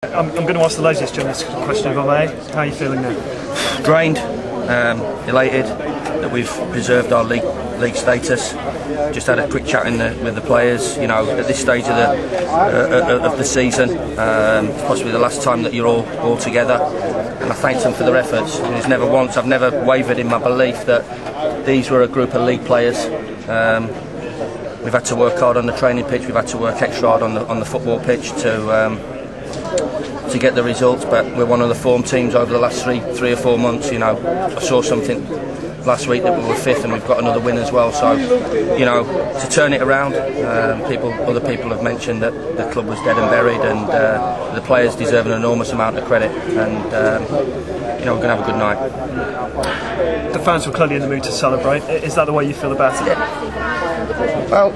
I'm going to ask the laziest journalist question, if I may. How are you feeling now? Drained, elated that we've preserved our league status. Just had a quick chat with the players. You know, at this stage of the season, it's possibly the last time that you're all together. And I thanked them for their efforts. I've never wavered in my belief that these were a group of league players. We've had to work hard on the training pitch. We've had to work extra hard on the football pitch to get the results, but we're one of the form teams over the last three or 4 months. You know, I saw something last week that we were fifth, and we've got another win as well. So, you know, to turn it around, other people have mentioned that the club was dead and buried, and the players deserve an enormous amount of credit. And you know, we're going to have a good night. The fans were clearly in the mood to celebrate. Is that the way you feel about it? Well,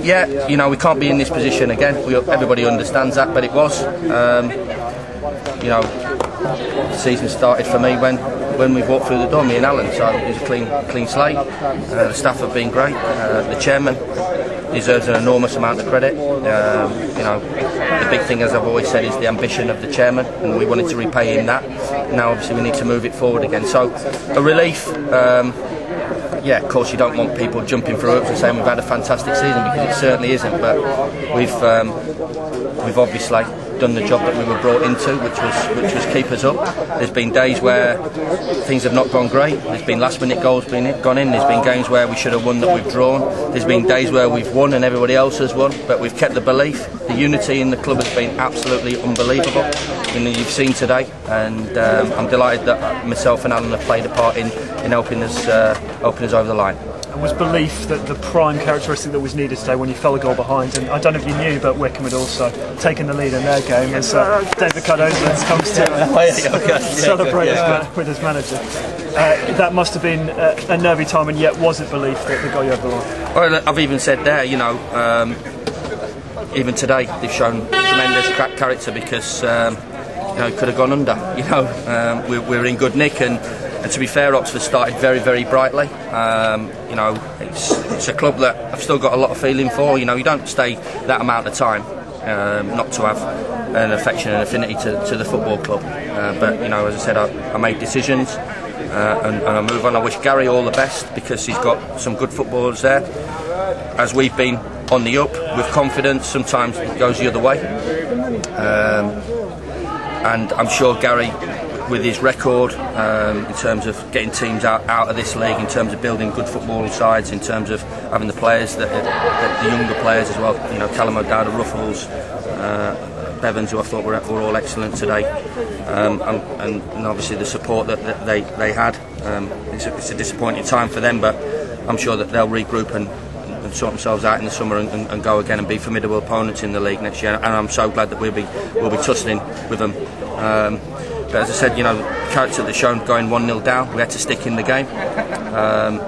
yeah, you know, we can't be in this position again. Everybody understands that, but it was. You know, the season started for me when we walked through the door, me and Alan. So it was a clean slate. The staff have been great. The chairman deserves an enormous amount of credit. You know, the big thing, as I've always said, is the ambition of the chairman, and we wanted to repay him that. Now, obviously, we need to move it forward again. So, a relief. Yeah, of course you don't want people jumping through hoops and saying we've had a fantastic season, because it certainly isn't. But we've obviously done the job that we were brought into, which was keep us up. There's been days where things have not gone great. There's been last-minute goals gone in. There's been games where we should have won that we've drawn. There's been days where we've won and everybody else has won. But we've kept the belief. The unity in the club has been absolutely unbelievable. You've seen today, and I'm delighted that myself and Alan have played a part in helping us over the line. And was belief that the prime characteristic that was needed today when you fell a goal behind? And I don't know if you knew, but Wycombe had also taken the lead in their game as David Cardozo comes to celebrate with his manager. That must have been a nervy time, and yet was it belief that got you over the line? Well, I've even said there, you know, even today they've shown tremendous character, because you know, it could have gone under. You know, we're in good nick, and to be fair, Oxford started very, very brightly. You know, it's a club that I've still got a lot of feeling for. You know, you don't stay that amount of time not to have an affection and affinity to the football club. But you know, as I said, I made decisions and I move on. I wish Gary all the best, because he's got some good footballers there. As we've been on the up with confidence, sometimes it goes the other way. And I'm sure Gary, with his record in terms of getting teams out of this league, in terms of building good football sides, in terms of having the players, the younger players as well, you know, Callum O'Dowd, Ruffles, Bevans, who I thought were all excellent today, and obviously the support that they had. It's a disappointing time for them, but I'm sure that they'll regroup and sort themselves out in the summer and go again and be formidable opponents in the league next year. And I'm so glad that we'll be tussling with them. But as I said, you know, character that's shown going 1-0 down, we had to stick in the game.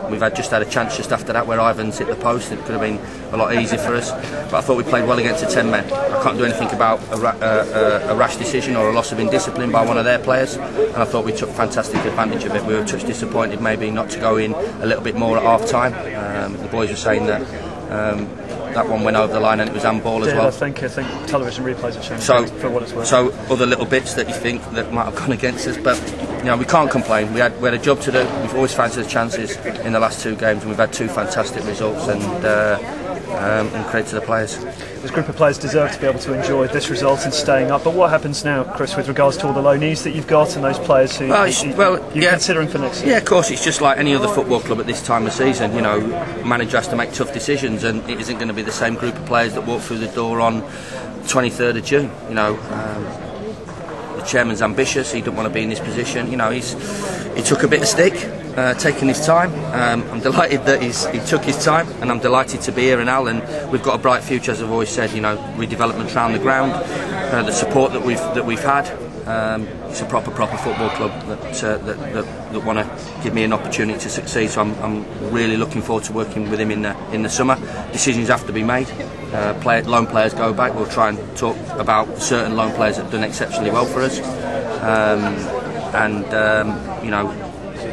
We've just had a chance just after that where Ivan's hit the post. It could have been a lot easier for us, but I thought we played well against the 10 men. I can't do anything about a rash decision or a loss of indiscipline by one of their players, and I thought we took fantastic advantage of it. We were just disappointed maybe not to go in a little bit more at half time. The boys were saying that that one went over the line and it was handball as well. I think television replays have shown for what it's worth. So other little bits that you think that might have gone against us, but you know, we can't complain. We had a job to do. We've always fancied the chances in the last two games, and we've had two fantastic results, and credit to the players. This group of players deserve to be able to enjoy this result and staying up. But what happens now, Chris, with regards to all the loanees that you've got and those players who you're considering for next year? Yeah, of course. It's just like any other football club at this time of season. You know, manager has to make tough decisions, and it isn't going to be the same group of players that walk through the door on 23rd of June. You know, the chairman's ambitious. He didn't want to be in this position. You know, he took a bit of stick, taking his time. I'm delighted that he took his time, and I'm delighted to be here. And Alan, we've got a bright future, as I've always said. You know, redevelopment around the ground, the support that we've had. It's a proper football club that want to give me an opportunity to succeed. So I'm really looking forward to working with him in the summer. Decisions have to be made. Loan players go back. We'll try and talk about certain loan players that have done exceptionally well for us. You know,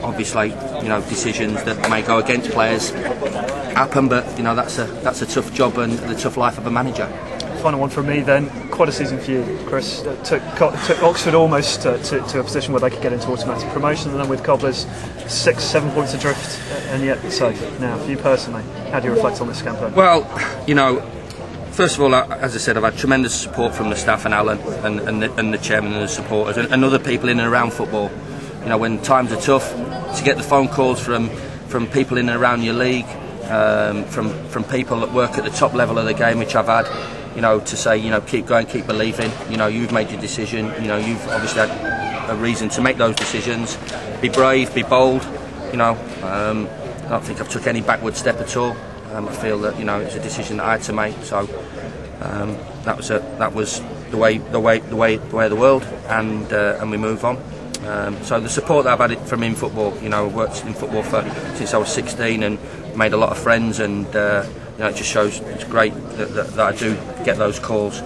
obviously, you know, decisions that may go against players happen, but you know, that's a tough job and the tough life of a manager. final one from me then. Quite a season for you, Chris. Took Oxford almost to a position where they could get into automatic promotion, and then with Cobblers 6-7 points adrift, and yet safe. Now, for you personally, how do you reflect on this campaign? Well, you know, first of all, as I said, I've had tremendous support from the staff and Alan and the chairman and the supporters and other people in and around football. You know, when times are tough, to get the phone calls from people in and around your league, from people that work at the top level of the game, which I've had, you know, to say, you know, keep going, keep believing. You know, you've made your decision. You know, you've obviously had a reason to make those decisions. Be brave, be bold. You know, I don't think I've took any backward step at all. I feel that, you know, it's a decision that I had to make. So that was the way of the world, and we move on. So the support that I've had from in football, you know, I've worked in football since I was 16 and made a lot of friends, and you know, it just shows it's great that I do get those calls.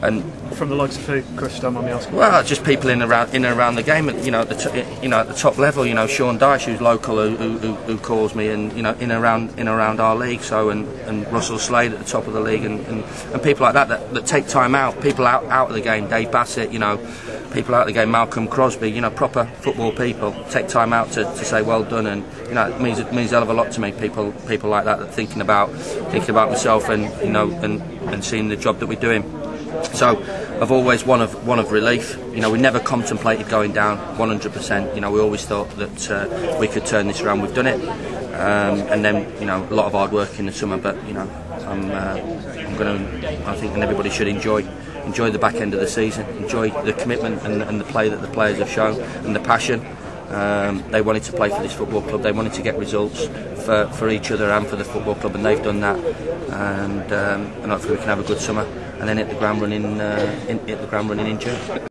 And from the likes of who, Chris, don't mind me asking? Well, just people in and around the game, you know, at the top level. You know, Sean Dyche, who's local, who calls me, and you know, in and around our league. So and Russell Slade at the top of the league, and people like that take time out. People out of the game, Dave Bassett, you know, people out of the game, Malcolm Crosby, you know, proper football people take time out to say well done, and you know, it means a hell of a lot to me. People like that thinking about myself, and you know, and seeing the job that we're doing. So I've always one of relief. You know, we never contemplated going down 100%. You know, we always thought that we could turn this around. We've done it, and then, you know, a lot of hard work in the summer. But you know, I think everybody should enjoy the back end of the season. Enjoy the commitment and the play that the players have shown, and the passion. They wanted to play for this football club. They wanted to get results for each other and for the football club, and they've done that. And hopefully we can have a good summer, and then hit the ground running in June.